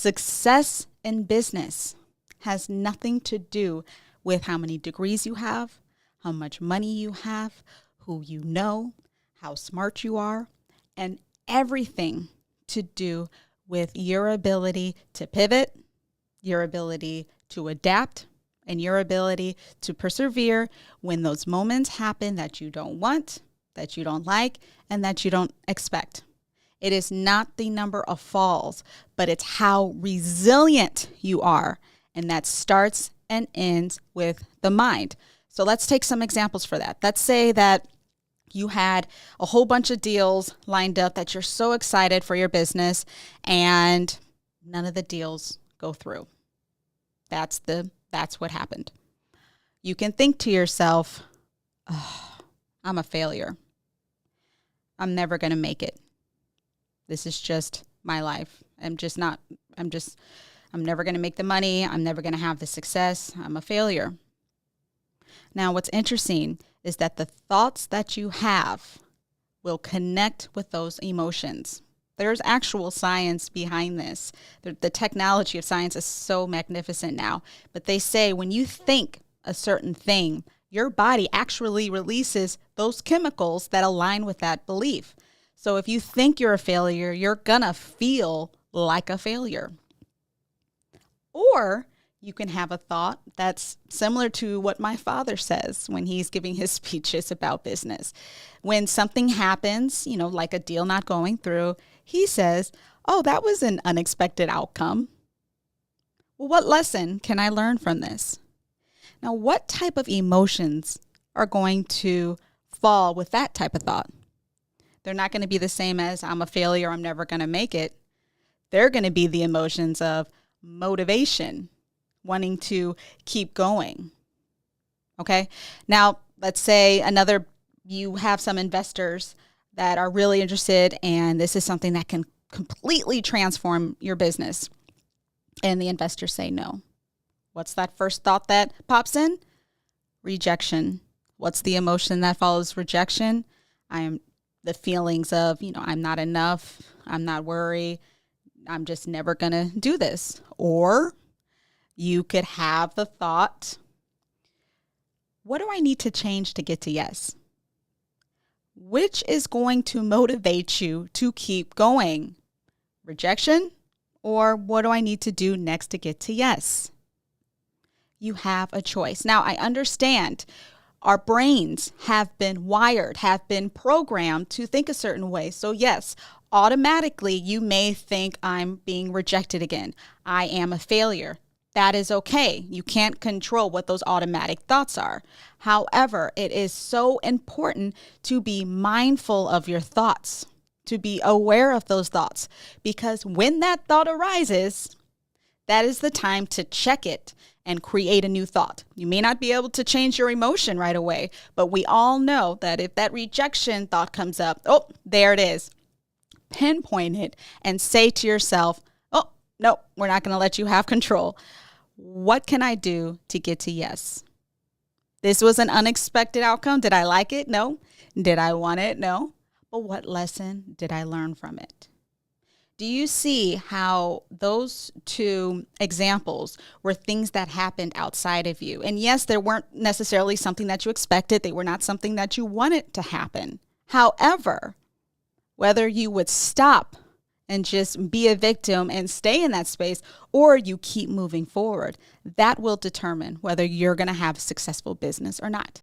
Success in business has nothing to do with how many degrees you have, how much money you have, who you know, how smart you are, and everything to do with your ability to pivot, your ability to adapt, and your ability to persevere when those moments happen that you don't want, that you don't like, and that you don't expect. It is not the number of falls, but it's how resilient you are. And that starts and ends with the mind. So let's take some examples for that. Let's say that you had a whole bunch of deals lined up that you're so excited for your business and none of the deals go through. That's what happened. You can think to yourself, oh, I'm a failure. I'm never going to make it. This is just my life. I'm never going to make the money. I'm never going to have the success. I'm a failure. Now, what's interesting is that the thoughts that you have will connect with those emotions. There's actual science behind this. The technology of science is so magnificent now. But they say when you think a certain thing, your body actually releases those chemicals that align with that belief. So if you think you're a failure, you're going to feel like a failure. Or you can have a thought that's similar to what my father says when he's giving his speeches about business. When something happens, like a deal not going through, he says, oh, that was an unexpected outcome. Well, what lesson can I learn from this? Now, what type of emotions are going to fall with that type of thought? They're not going to be the same as I'm a failure, I'm never going to make it. They're going to be the emotions of motivation, wanting to keep going. Okay. Now, let's say you have some investors that are really interested, and this is something that can completely transform your business. And the investors say no. What's that first thought that pops in? Rejection. What's the emotion that follows rejection? The feelings of, I'm not enough. I'm not worthy. I'm just never going to do this. Or you could have the thought, what do I need to change to get to yes? Which is going to motivate you to keep going? Rejection? Or what do I need to do next to get to yes? You have a choice. Now, I understand our brains have been wired, have been programmed to think a certain way. So yes, automatically you may think I'm being rejected again. I am a failure. That is okay. You can't control what those automatic thoughts are. However, it is so important to be mindful of your thoughts, to be aware of those thoughts, because when that thought arises, that is the time to check it and create a new thought. You may not be able to change your emotion right away, but we all know that if that rejection thought comes up, oh, there it is. Pinpoint it and say to yourself, oh, no, we're not going to let you have control. What can I do to get to yes? This was an unexpected outcome. Did I like it? No. Did I want it? No. But what lesson did I learn from it? Do you see how those two examples were things that happened outside of you? And yes, they weren't necessarily something that you expected. They were not something that you wanted to happen. However, whether you would stop and just be a victim and stay in that space, or you keep moving forward, that will determine whether you're going to have a successful business or not.